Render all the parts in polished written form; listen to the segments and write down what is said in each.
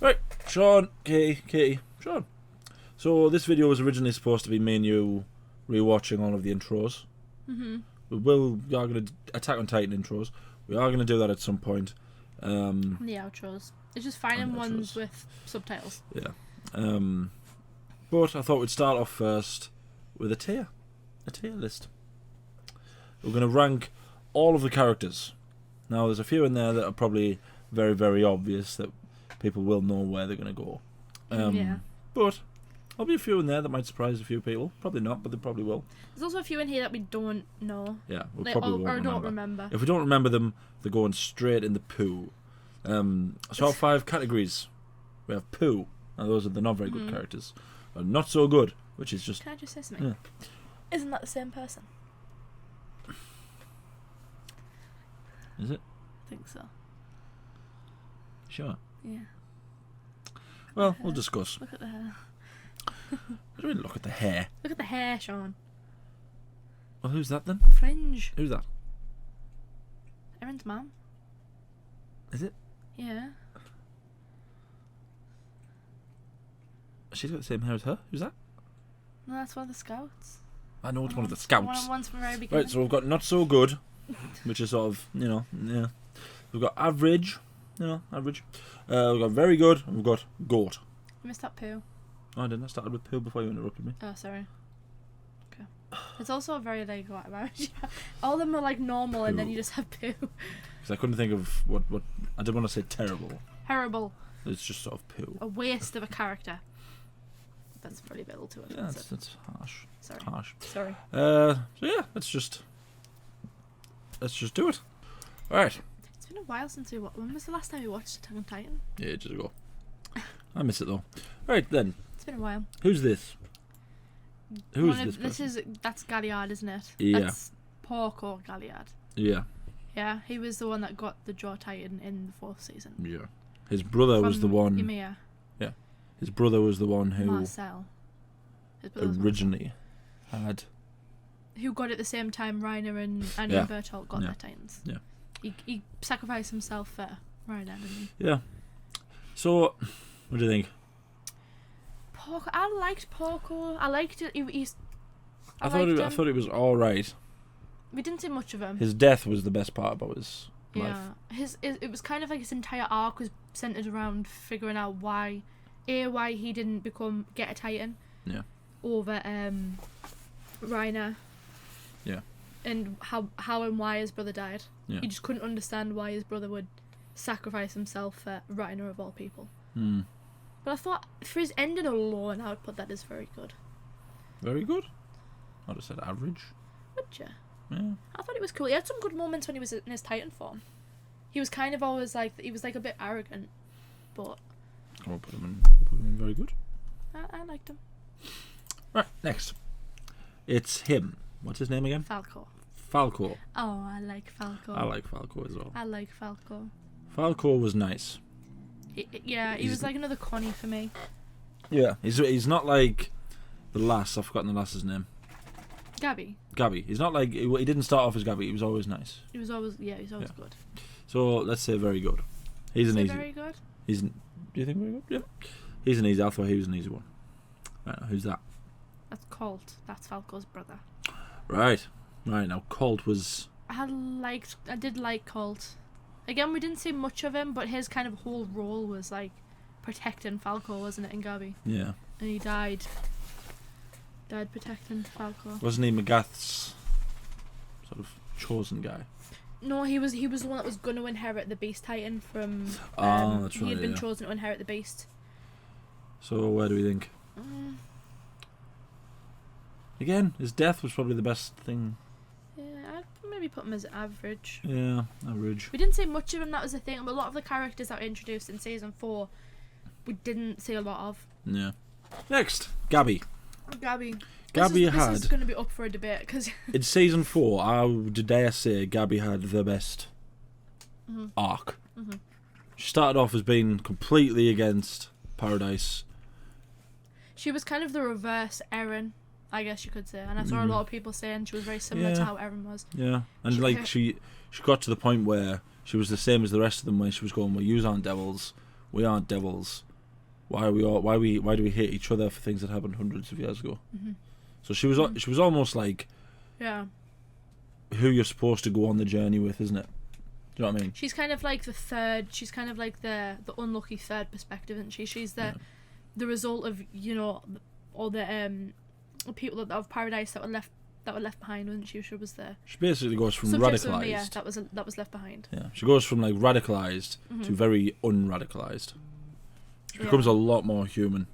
Right, Sean, Katie, Sean. So this video was originally supposed to be me and you rewatching all of the intros. Mm-hmm. We are going to Attack on Titan intros. We are going to do that at some point. The outros. It's just finding ones with subtitles. Yeah. But I thought we'd start off first with a tier list. We're going to rank all of the characters. Now, there's a few in there that are probably very, very obvious that people will know where they're going to go. Yeah. But there'll be a few in there that might surprise a few people. Probably not, but they probably will. There's also a few in here that we don't know. Yeah, we Like, probably won't or remember. don't remember. If we don't remember them, they're going straight in the poo. So our 5 categories. We have poo. Now those are the not very good characters. Not so good, which is just... Can I just say something? Yeah. Isn't that the same person? Is it? I think so. Sure. Yeah. Well, we'll discuss. Look at the hair. What do we look at the hair? Look at the hair, Sean. Well, who's that then? Fringe. Who's that? Erin's mum. Is it? Yeah. She's got the same hair as her. Who's that? No, that's one of the scouts. I know it's one of the scouts. One's from the very beginning. Right, so we've got not so good, which is sort of, yeah. We've got average, average. We've got very good, and we've got goat. You missed that poo. Oh, I didn't. I started with poo before you interrupted me. Oh, sorry. Okay. It's also a very like what average. All of them are like normal, and then Poo. you just have poo. Because I couldn't think of what. I didn't want to say terrible. Terrible. It's just sort of poo. A waste of a character. That's probably a little too Yeah, offensive. that's harsh. Sorry. Harsh. Sorry. So yeah, let's just do it. All right. It's been a while since we watched. When was the last time we watched Attack on Titan? Yeah, ages ago. I miss it though. Right then, It's been a while. who's this? Who's this person? That's Galliard, isn't it? Yeah. That's Porco Galliard. Yeah, Yeah, he was the one that got the Jaw Titan in the 4th season. yeah. His brother was the From one. Ymir. His brother was the one who Marcel. His brother's originally had. who got it at the same time Reiner and Annie Yeah. and Bertolt got Yeah. their Titans. Yeah. He sacrificed himself for Reiner, didn't he? Yeah. So, what do you think? Porco, I liked Porco. I liked it. I thought it was all right. We didn't see much of him. His death was the best part about his life. Yeah. It was kind of like his entire arc was centered around figuring out why he didn't get a Titan. Yeah. Over Reiner. Yeah. And how and why his brother died. Yeah. He just couldn't understand why his brother would sacrifice himself for Reiner of all people. Hmm. But I thought for his ending alone, I would put that as very good. Very good. I'd have said average. Would you? Yeah. I thought it was cool. He had some good moments when he was in his Titan form. He was kind of always like a bit arrogant, but We'll put him in very good. I liked him. Right, next. It's him. What's his name again? Falco. Falco. Oh, I like Falco. I like Falco as well. I like Falco. Falco was nice. He He's- was like another Connie for me. Yeah. He's not like the lass. I've forgotten the lass's name. Gabby. Gabby. He's not like... He didn't start off as Gabby. He was always nice. He was always good. So, let's say very good. He's an Is he easy... very good? Do you think very good? Yeah. He's an easy... I thought he was an easy one. Right, who's that? That's Colt. That's Falco's brother. Right. Right, now Colt was... I did like Colt. Again, we didn't see much of him, but his kind of whole role was like protecting Falco, wasn't it, and Gabby? Yeah. And he died protecting Falco. Wasn't he Magath's sort of chosen guy? No, he was the one that was going to inherit the Beast Titan from. That's He right, had been yeah. chosen to inherit the Beast. So, where do we think? Again, his death was probably the best thing. Yeah, I'd maybe put him as average. Yeah, average. We didn't see much of him. That was the thing. But a lot of the characters that were introduced in season 4, we didn't see a lot of. Yeah. Next, Gabby. Gabby. Gabby This is had... going to be up for a debate because. In season 4, I would dare say Gabby had the best arc. Mhm. She started off as being completely against Paradise. She was kind of the reverse Eren I guess you could say. And I saw a lot of people saying she was very similar to how Eren was. Yeah, and like she got to the point where she was the same as the rest of them. When she was going, "Well, you aren't devils, we aren't devils. Why do we hate each other for things that happened hundreds of years ago?" Mm-hmm. So she was almost like who you're supposed to go on the journey with, isn't it? Do you know what I mean? She's kind of like the third. She's kind of like the unlucky third perspective, isn't she? She's the result of all the people of Paradise that were left behind, wasn't she? She was there. She basically goes from Subjects radicalized. of Mia that was left behind. Yeah, she goes from like radicalized to very unradicalized. She becomes a lot more human.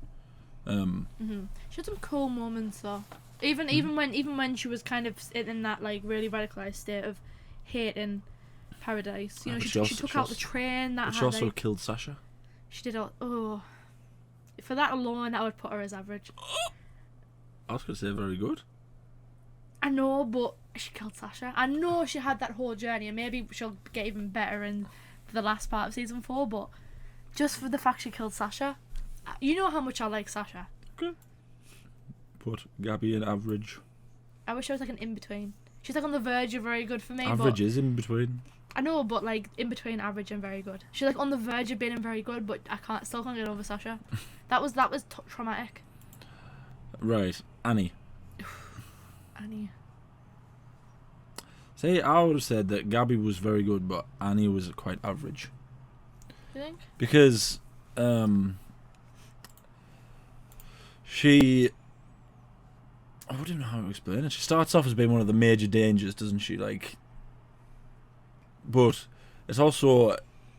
She had some cool moments though. Even when she was kind of in that like really radicalized state of hating Paradise, she took out the train. She also killed Sasha. She did all. Oh, for that alone, I would put her as average. I was gonna say very good. I know, but she killed Sasha. I know she had that whole journey, and maybe she'll get even better in the last part of season 4. But just for the fact she killed Sasha, you know how much I like Sasha. Okay. Put Gabby in average. I wish I was like an in between. She's like on the verge of very good for me. Average is in between. I know, but like in between average and very good. She's like on the verge of being very good, but I still can't get over Sasha. That was traumatic. Right, Annie. Annie. See, I would have said that Gabby was very good, but Annie was quite average. You think? Because she... I wouldn't know how to explain it. She starts off as being one of the major dangers, doesn't she? Like, but it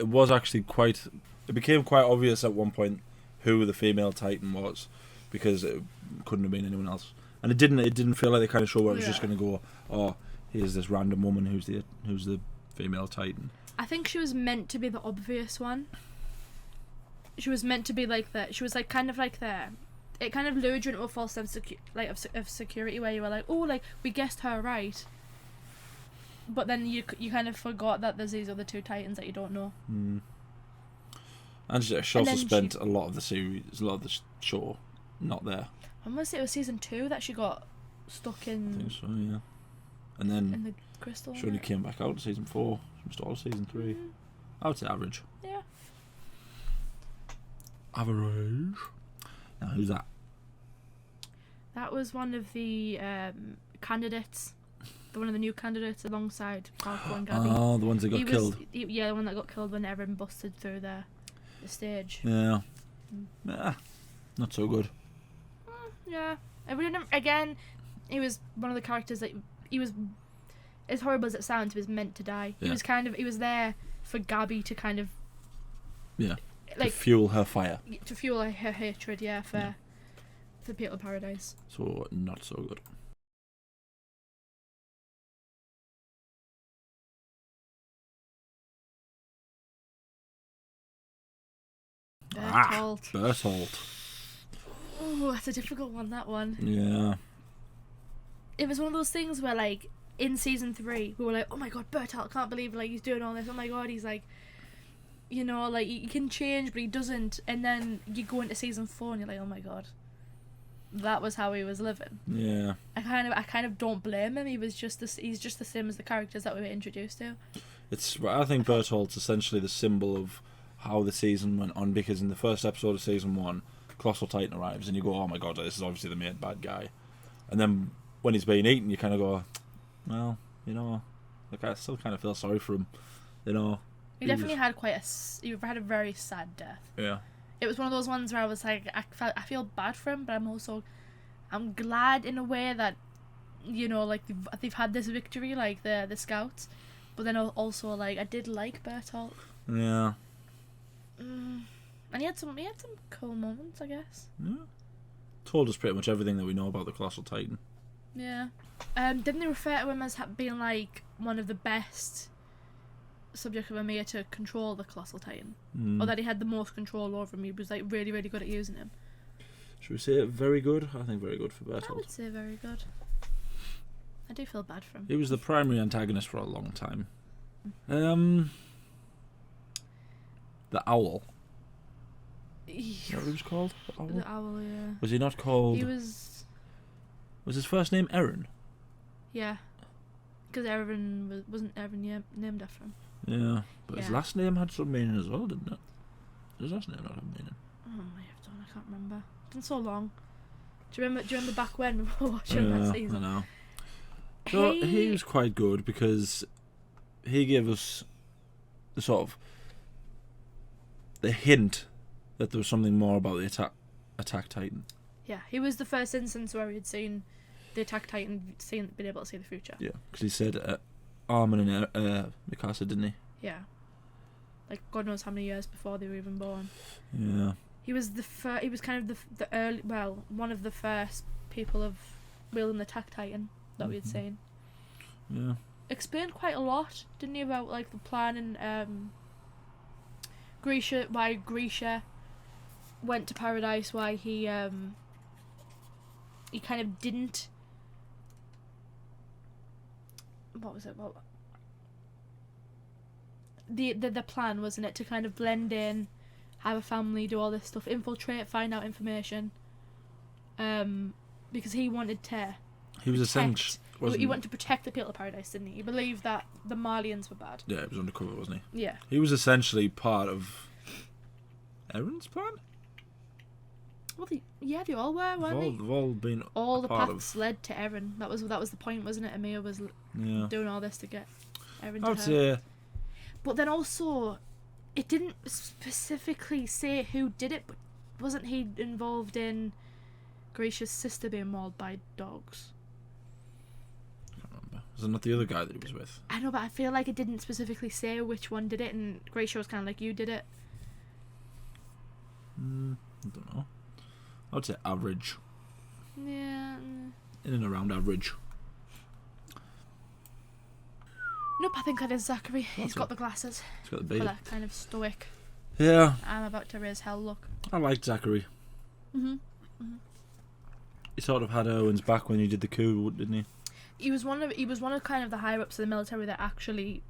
was actually quite... It became quite obvious at one point who the female Titan was, because it couldn't have been anyone else. And it didn't feel like the kind of show where it was just going to go, oh, here's this random woman who's the female Titan. I think she was meant to be the obvious one. She was meant to be like the... She was like kind of like the... It kind of lured you into a false sense of security, where you were like, oh, like, we guessed her right. But then you kind of forgot that there's these other two Titans that you don't know. Mm. And she also spent a lot of the show not there. When was it? It was season 2 that she got stuck in... I think so, yeah. And then in the crystal. she only came back out in season 4. She missed all season 3. I would say average. Yeah. Average. Now, who's that? That was one of the candidates. One of the new candidates alongside Falco and Gabby. Oh, the ones that got killed. Yeah, the one that got killed when Eren busted through the stage. Yeah. Yeah. Not so good. Yeah. Again, he was one of the characters that he was, as horrible as it sounds, he was meant to die. Yeah. He was there for Gabby to kind of... Yeah. Like, to fuel her fire. To fuel her hatred, for people of Paradise. So, not so good. Bertolt. Oh, that's a difficult one, that one. Yeah. It was one of those things where, like, in season 3, we were like, oh my god, Bertolt, can't believe, like, he's doing all this. Oh my god, he's like, like, he can change, but he doesn't. And then you go into season 4 and you're like, oh my god, that was how he was living. Yeah. I kind of don't blame him. He's just the same as the characters that we were introduced to. I think Bertolt's essentially the symbol of how the season went on, because in the first episode of season 1, Colossal Titan arrives and you go, oh my god, this is obviously the main bad guy. And then when he's being eaten, you kind of go, well, like, I still kind of feel sorry for him, He definitely had a very sad death. Yeah. It was one of those ones where I was like, I feel bad for him, but I'm glad in a way that, like, they've had this victory, like the scouts, but then also, like, I did like Bertolt. Yeah. And he had some cool moments, I guess. Yeah. Told us pretty much everything that we know about the Colossal Titan. Yeah. Didn't they refer to him as being, like, one of the best subject of Amir to control the Colossal Titan? Or that he had the most control over him? He was, like, really, really good at using him. Should we say very good? I think very good for Bertolt. I would say very good. I do feel bad for him. He was the primary antagonist for a long time. The Owl. Is that what he was called? The Owl? The Owl, yeah. Was he not called... He was... Was his first name Eren? Yeah. Because Eren wasn't Eren named after him. Yeah, but his Yeah. last name had some meaning as well, didn't it? His last name not have meaning. Oh, I may have done. I can't remember. It's been so long. Do you remember back when we were watching that I season? know. So Hey, he was quite good because he gave us the sort of the hint that there was something more about the Attack Titan. yeah, he was the first instance where we had seen the Attack Titan been able to see the future. Yeah, because he said Armin and Mikasa, didn't he? Yeah. Like God knows how many years before they were even born. Yeah. He was he was kind of the early, one of the first people of wielding the Attack Titan that we had seen. Yeah. Explained quite a lot, didn't he, about like the plan and why Grisha went to paradise, why he kind of didn't. What was it? Well, the plan, wasn't it, to kind of blend in, have a family, do all this stuff, infiltrate, find out information. Because he wanted to. He was essential. He wanted to protect the people of paradise, didn't he? He believed that the Marlians were bad. Yeah, he was undercover, wasn't he? Yeah. He was essentially part of Eren's plan. Well, they all were, weren't they? They've all been All the part paths led to Eren. That was the point, wasn't it? Amir was Yeah. doing all this to get Eren I would to her. say But then also, it didn't specifically say who did it, but wasn't he involved in Grisha's sister being mauled by dogs? I can't remember. Was it not the other guy that he was with? I know, but I feel like it didn't specifically say which one did it, and Grisha was kind of like, you did it. I don't know. I would say average. Yeah. In and around average. Nope, I think that is Zachary. He's What's got it? the glasses. He's got the For beard. that kind of stoic, Yeah, I'm about to raise hell look. I liked Zachary. Mm-hmm. He sort of had Owen's back when he did the coup, didn't he? He was one of kind of the higher ups of the military that actually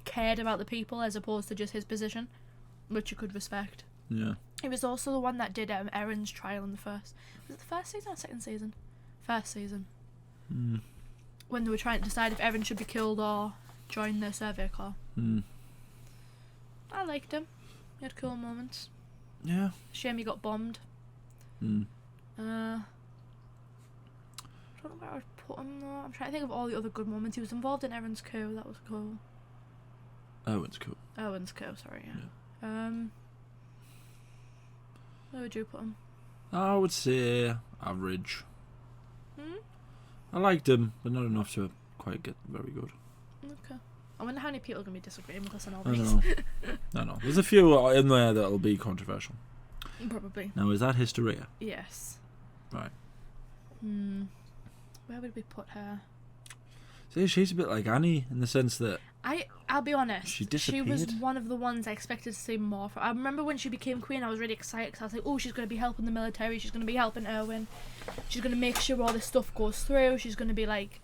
cared about the people as opposed to just his position, which you could respect. Yeah. He was also the one that did Eren's trial in was it the first season or second season? First season. Mm. When they were trying to decide if Eren should be killed or join the Survey Corps. Mm. I liked him. He had cool moments. Yeah. Shame he got bombed. Mm. I don't know where I would put him though. I'm trying to think of all the other good moments. He was involved in Eren's coup. That was cool. Owen's cool. Owen's coup, sorry, yeah. Where would you put him? I would say average. Hmm? I liked him, but not enough to quite get very good. Okay. I wonder how many people are going to be disagreeing with us on all I these. know. I know. There's a few in there that'll be controversial. Probably. Now, is that Hysteria? Yes. Right. Where would we put her? See, she's a bit like Annie in the sense that I'll be honest. She was disappeared. one of the ones I expected to see more from. I remember when she became queen, I was really excited because I was like, oh, she's going to be helping the military. She's going to be helping Erwin. She's going to make sure all this stuff goes through. She's going to be like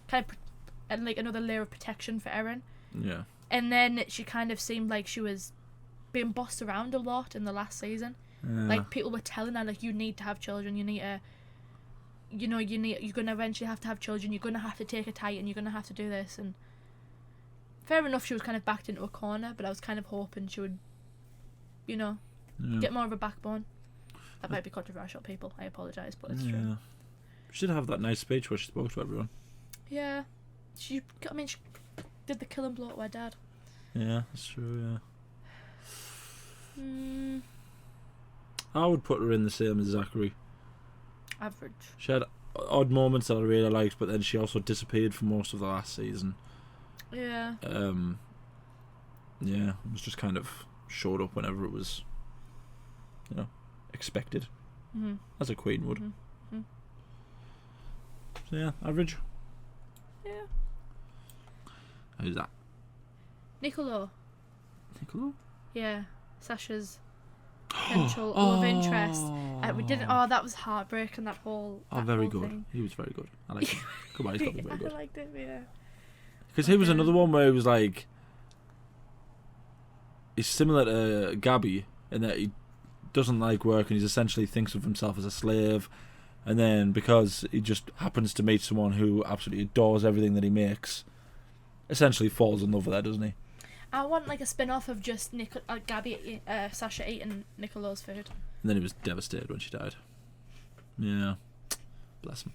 and like another layer of protection for Eren. yeah. And then she kind of seemed like she was being bossed around a lot in the last season. Yeah. Like people were telling her like, you need to have children. You need to. You're going to eventually have to have children. You're going to have to take a Titan. You're going to have to do this. And fair enough, she was kind of backed into a corner, but I was kind of hoping she would, yeah. get more of a backbone. That might be controversial, people. I apologise, but it's true. She did have that nice speech where she spoke to everyone. Yeah. She did the killing blow to her dad. Yeah, that's true, yeah. Mm, I would put her in the same as Zachary. average. She had odd moments that I really liked, but then she also disappeared for most of the last season. Yeah. Yeah, it was just kind of showed up whenever it was, expected, as a queen would. Mm-hmm. So yeah, average. Yeah. Who's that? Niccolo. Niccolo? Yeah. Sasha's potential love interest. We didn't. Oh, that was heartbreaking. That whole. Oh, that very whole good. thing. He was very good. I like him. Come on, he's got to be very I good. liked it. Yeah. Because he was Okay. another one where he was like, he's similar to Gabby in that he doesn't like work and he essentially thinks of himself as a slave, And then because he just happens to meet someone who absolutely adores everything that he makes, essentially falls in love with her, doesn't he? I want like a spin-off of just Sasha eating Nicolo's food. And then he was devastated when she died. Yeah. Bless him.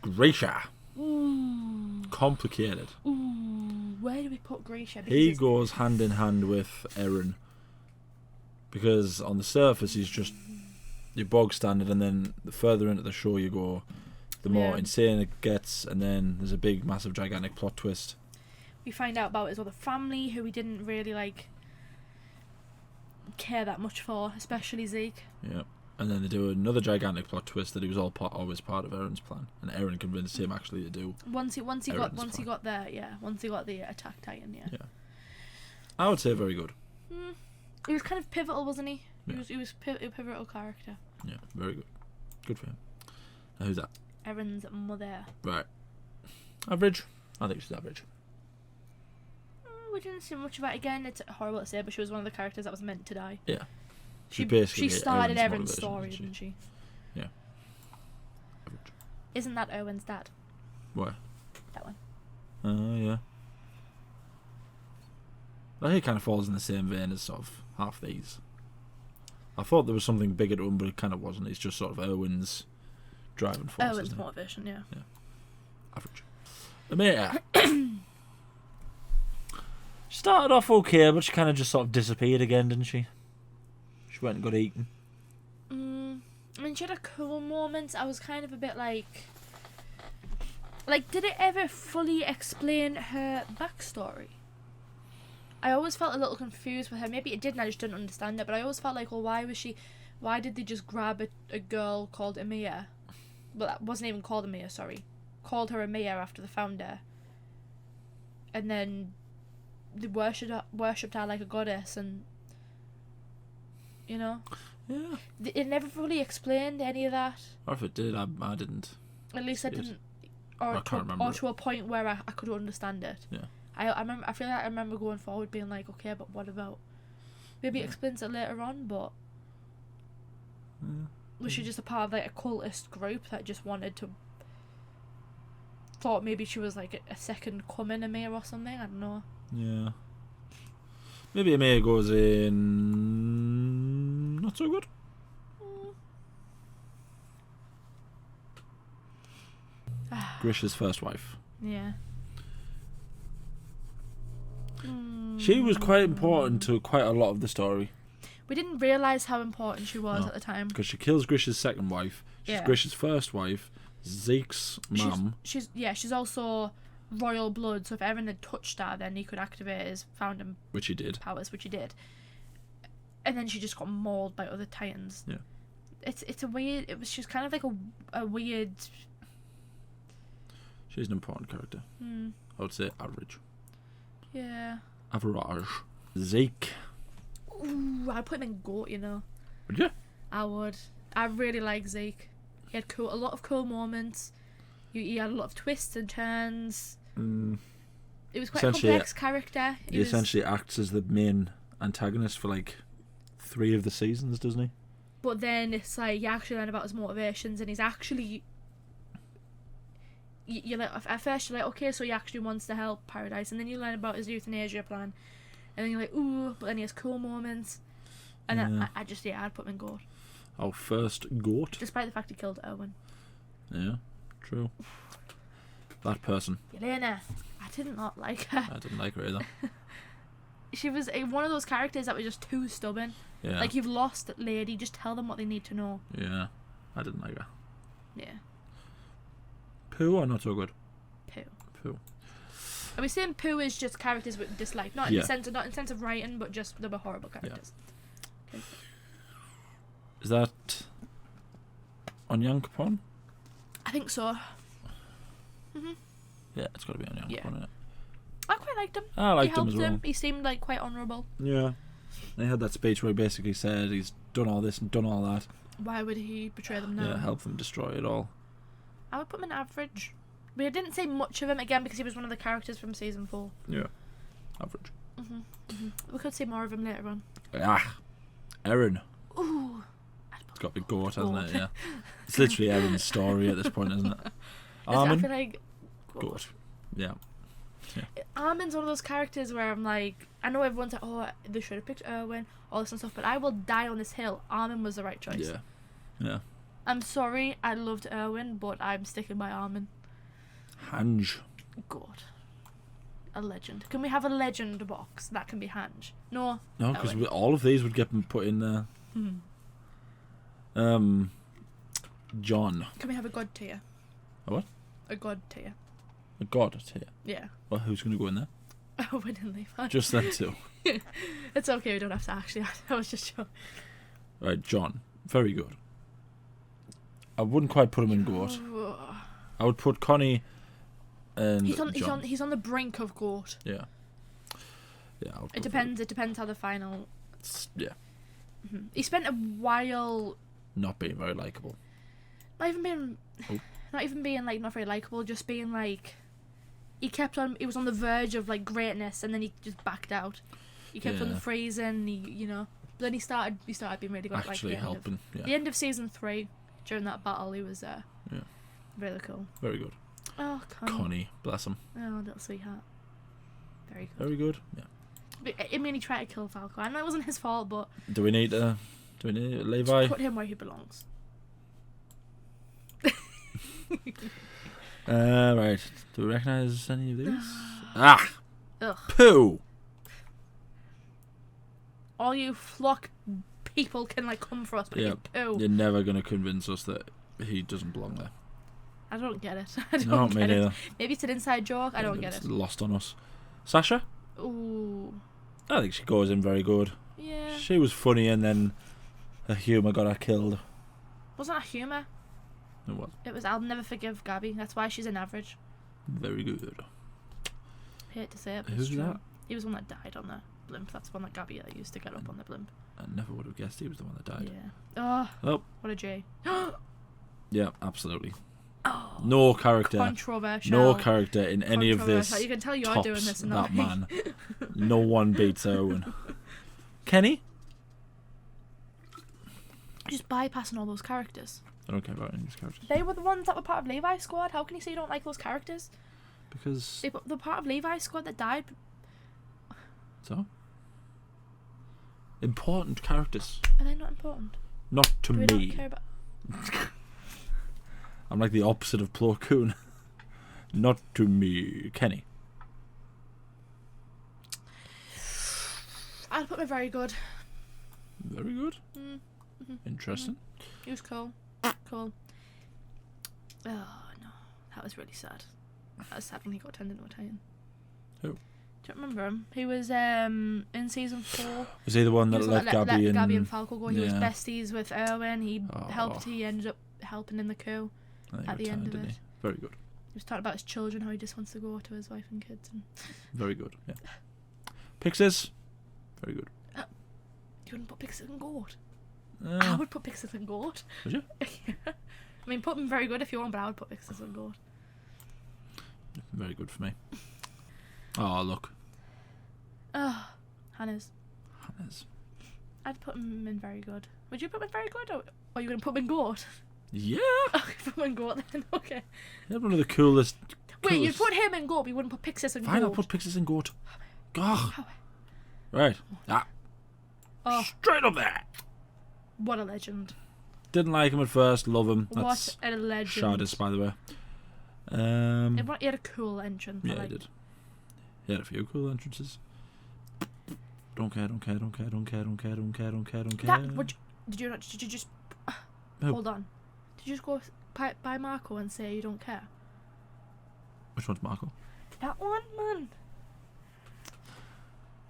Grisha. Ooh. Complicated. Ooh. Where do we put Grisha? He goes hand in hand with Eren. Because on the surface he's just your bog standard, and then the further into the show you go, the more insane it gets, and then there's a big, massive, gigantic plot twist. We find out about his other family, who we didn't really care that much for, especially Zeke. Yeah. And then they do another gigantic plot twist that he was always part of Eren's plan, and Eren convinced him actually to do. Once he got the Attack Titan, yeah. I would say very good. He was kind of pivotal, wasn't he? Yeah. He was a pivotal character. Yeah, very good. Good for him. Now who's that? Eren's mother. Right. Average? I think she's average. We didn't see much of that again. It's horrible to say, but she was one of the characters that was meant to die. Yeah. She started Eren's motivation, story, didn't she? Yeah. Average. Isn't that Owen's dad? Why? That one. Yeah. Well, he kind of falls in the same vein as sort of half these. I thought there was something bigger to him, but it kind of wasn't. It's just sort of Owen's driving force. Owen's motivation, yeah. Average. Amaya. She started off okay, but she kind of just sort of disappeared again, didn't she? She went and got eaten. I mean, she had a cool moment. I was kind of a bit like, did it ever fully explain her backstory? I always felt a little confused with her. Maybe it didn't, I just didn't understand it. But I always felt like, well, why did they just grab a girl called Emiya? Well, that wasn't even called Emiya, sorry. Called her Emiya after the founder. And then they worshipped her like a goddess, and, you know? Yeah. It never fully explained any of that. Or if it did, I didn't. At least I didn't. I can't remember. Or to a point where I could understand it. Yeah. I feel like I remember going forward being like, okay, but what about? Maybe it explains it later on, but was she just a part of like a cultist group that just wanted to? Thought maybe she was like a second coming Emiya or something. I don't know. Yeah. Maybe Emiya goes in not so good. Grisha's first wife. Yeah. She was quite important to quite a lot of the story. We didn't realise how important she was at the time. Because she kills Grisha's second wife. She's Grisha's first wife. Zeke's mum. She's also royal blood, so if Eren had touched her, then he could activate his founding which he did. Powers, which he did. And then she just got mauled by other Titans. Yeah. It's a weird. She's kind of like a weird. She's an important character. I would say average. Yeah. Average. Zeke. Ooh, I'd put him in GOAT, you know. Would you? I would. I really like Zeke. He had a lot of cool moments. He had a lot of twists and turns. It was quite a complex character. He essentially acts as the main antagonist for like 3 of the seasons, doesn't he? But then it's like you actually learn about his motivations, and he's actually. You're like, at first you're like, okay, so he actually wants to help Paradise, and then you learn about his euthanasia plan, and then you're like, ooh, but then he has cool moments, and then I'd put him in GOAT. Our first GOAT. Despite the fact he killed Owen. Yeah, true. That person. Yelena. I did not like her. I didn't like her either. She was one of those characters that was just too stubborn. Yeah. Like, you've lost lady, just tell them what they need to know. Yeah, I didn't like her. Yeah. Pooh or not so good? Pooh. Are we saying Pooh is just characters with dislike? Not in the sense of writing, but just they were horrible characters. Yeah. Okay. Is that Onyankopon? I think so. Yeah, it's got to be Onyankopon, isn't it? I quite liked him. I liked him as well. He seemed like quite honourable. Yeah. And he had that speech where he basically said he's done all this and done all that. Why would he betray them now? Yeah, help them destroy it all. I would put him in average. But I didn't say much of him again because he was one of the characters from season 4. Yeah. Average. We could see more of him later on. Eren. Ooh. I'd It's got to be Goat, hasn't it? Yeah. It's literally Erin's story at this point, isn't it? I Armin? feel like Goat. Yeah. Armin's one of those characters where I'm like, I know everyone's like, oh, they should have picked Erwin, all this and stuff, but I will die on this hill. Armin was the right choice. Yeah. Yeah. I'm sorry, I loved Erwin, but I'm sticking by Armin. Hange. God. A legend. Can we have a legend box? That can be Hange. No. No, because Erwin. all of these would get put in there. John. Can we have a god tier? A what? A god tier. A god tier. Yeah. Well, who's going to go in there? Erwin and Levi. Just them two. It's okay, we don't have to actually. I was just sure. Right, John. Very good. I wouldn't quite put him in Goat. I would put Connie and John. He's on the brink of Goat. Yeah. Yeah. I would It go depends. It depends how the final. Yeah. He spent a while Not being very likable. not even being like not very likable, just being like he was on the verge of like greatness and then he just backed out. He kept on Yeah. freezing, then he started being really good Actually at like helping. Yeah. the end of season 3 during that battle. He was really cool. Very good. Oh, Connie, bless him. Oh, little sweetheart. Very good. Very good. Yeah. I mean, he tried to kill Falco. I know it wasn't his fault, but Do we need Levi? put him where he belongs. Right. Do we recognise any of these? Ah! Ugh. Pooh! All you flock people can like come for us, but Yeah. poo. You're never going to convince us that he doesn't belong there. I don't get it. I don't No, me get it. neither. Maybe it's an inside joke. I don't get It's it. lost on us. Sasha? Ooh. I think she goes in very good. Yeah. She was funny and then her humour got her killed. Wasn't that humour? It was It was I'll never forgive Gabby. That's why she's an average. very good. Hate to say it, but Who's it's true. that? He was one that died on the blimp. That's one that Gabby used to get up on the blimp. I never would have guessed he was the one that died. Yeah. Oh, Oh, what a J. yeah, absolutely. Oh. No character. Controversial. No character in any of this. Controversial. You can tell you're tops doing this and that not man. No one beats Erwin. Kenny? Just bypassing all those characters. I don't care about any of these characters. They were the ones that were part of Levi's squad. How can you say you don't like those characters? Because... They're part of Levi's squad that died. So? Important characters. Are they not important? Not to Do we me. not care about... I'm like the opposite of Plo Koon. Not to me. Kenny. I'd put me very good. Very good. Interesting. He was cool. Cool. Oh no, that was really sad. That was sad when he got turned into a Titan. Who? Do you remember him? He was in season 4. Was he the one that He was let Gabby and... Gabby and Falco go. He was Yeah. besties with Erwin. He Oh. He ended up helping in the coup I think at he the end retired, of didn't it. he? Very good. He was talking about his children, how he just wants to go to his wife and kids. And Very good. Yeah. Pixies. Very good. you wouldn't put Pixis and Goat. I would put Pixis and Goat. Would you? I mean, put them very good if you want, but I would put Pixis and Goat. Very good for me. Oh, look. Oh, Hannah's. Hannes. I'd put him in very good. Would you put him in very good, or are you going to put him in Goat? Yeah. Okay, put him in Goat then. Okay. He had one of the coolest... Wait, you'd coolest- put him in Goat, but you wouldn't put Pixis in Fine, I'll Goat. put Pixies in Goat. God. Right. Ah. Oh, Straight up there. what a legend! Didn't like him at first. Love him. That's What a legend! Shardis, by the way. He had a cool entrance. Yeah, he did. He had a few cool entrances. Don't care. That did you just Who? hold on? Did you just go by Marco and say you don't care? Which one's Marco? That one, man.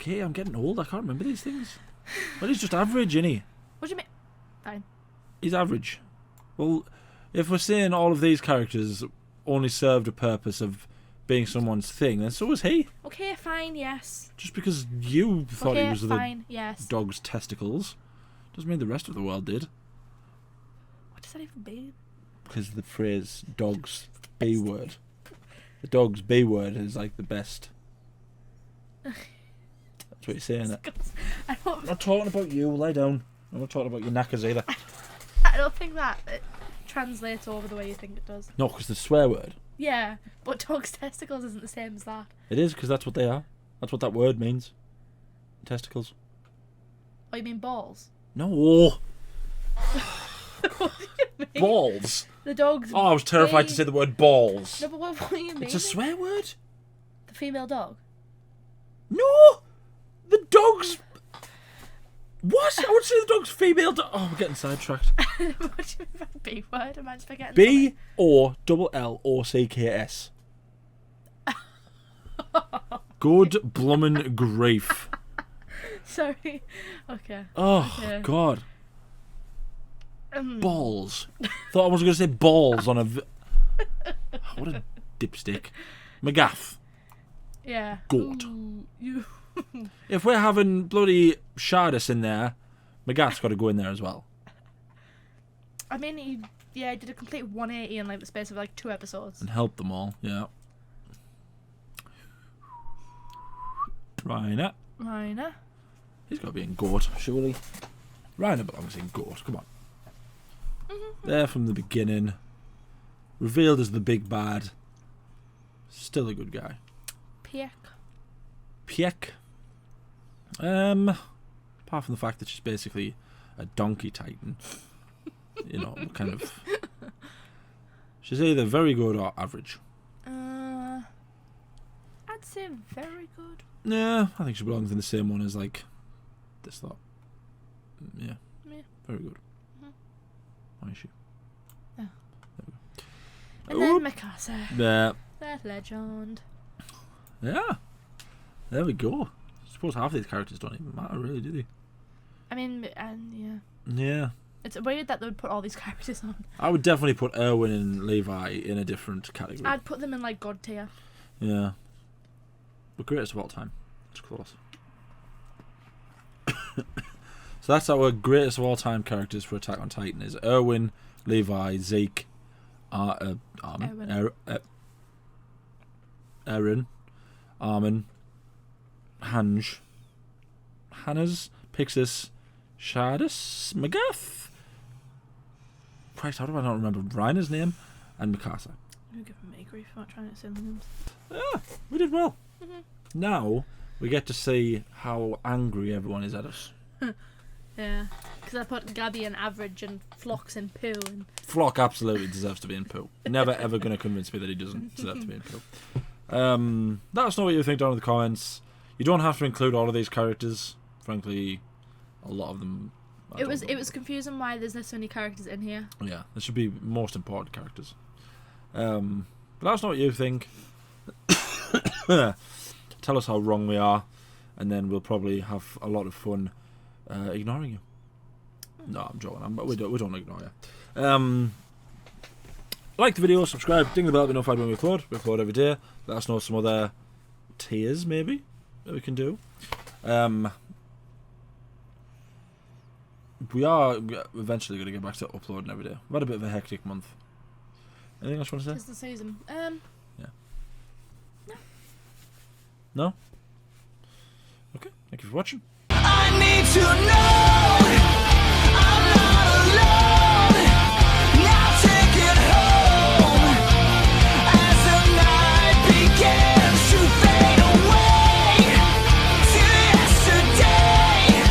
Okay, I'm getting old. I can't remember these things. Well, he's just average, isn't he? What do you mean? Fine. He's average. Well, if we're saying all of these characters only served a purpose of being someone's thing, then so was he. Okay, fine. Yes. Just because you thought Okay, he was fine. Yes. the dog's testicles doesn't mean the rest of the world did. What does that even mean? Because the phrase dog's B word. The dog's B word is like the best. That's what you're saying. I don't. I'm not talking about you, lie down. I'm not talking about your knackers either. don't think that it translates over the way you think it does. No, because the swear word. Yeah, but dog's testicles isn't the same as that. It is, because that's what they are. That's what that word means. Testicles. Oh, you mean balls? No. What do you mean? Balls. The dog's. Oh, I was terrified to say the word balls. No, but what do you mean? It's a swear word? The female dog. No! The dog's... What? I would say the dog's female dog. Oh, we're getting sidetracked. What do you mean by B word? Am I just forgetting? B-O-L-L-O-C-K-S. Good bloomin' grief. Sorry. Okay. Oh, Okay. God. Balls. Thought I was going to say balls on a... What a dipstick. McGaff. Yeah. Goat. Ooh, you. If we're having bloody Shardus in there, McGaff's got to go in there as well. I mean, he did a complete 180 in like the space of like 2 episodes. And help them all, yeah. Reiner. Reiner. He's got to be in Goat, surely. Reiner belongs in Goat, come on. There from the beginning. Revealed as the big bad. Still a good guy. Pieck. Pieck. Apart from the fact that she's basically a donkey titan. You know, kind of... She's either very good or average. I'd say very good. Yeah, I think she belongs in the same one as, like, this lot. Yeah. Yeah. Very good. Why is she? Oh. There we go. And then Mikasa. Yeah. That legend. Yeah. There we go. I suppose half of these characters don't even matter, really, do they? I mean, and yeah. Yeah. It's weird that they would put all these characters on. I would definitely put Erwin and Levi in a different category. I'd put them in like God tier. Yeah. But greatest of all time. It's close. So that's our greatest of all time characters for Attack on Titan is Erwin, Levi, Zeke, Eren, Armin, Hanj, Hannes, Pixis, Shardus, McGaff. Christ, how do I not remember Reiner's name? And Mikasa. You're giving me grief for not trying to say the names. Yeah, we did well. Mhm. Now we get to see how angry everyone is at us. Yeah, because I put Gabby in average and Phlox in poo. And Flock absolutely deserves to be in poo. Never ever going to convince me that he doesn't deserve to be in poo. Let us know what you think down in the comments. You don't have to include all of these characters. Frankly, a lot of them. it was confusing why there's so many characters in here. Yeah, there should be most important characters. But let us know what you think. Tell us how wrong we are, and then we'll probably have a lot of fun ignoring you. No, I'm joking. We don't ignore you. Like the video, subscribe, ding the bell to be notified when we upload. We upload every day. Let us know some other tiers maybe that we can do. We are eventually going to get back to uploading every day. We've had a bit of a hectic month. Anything else you want to say? It's the season. No? Okay, thank you for watching. I need to know.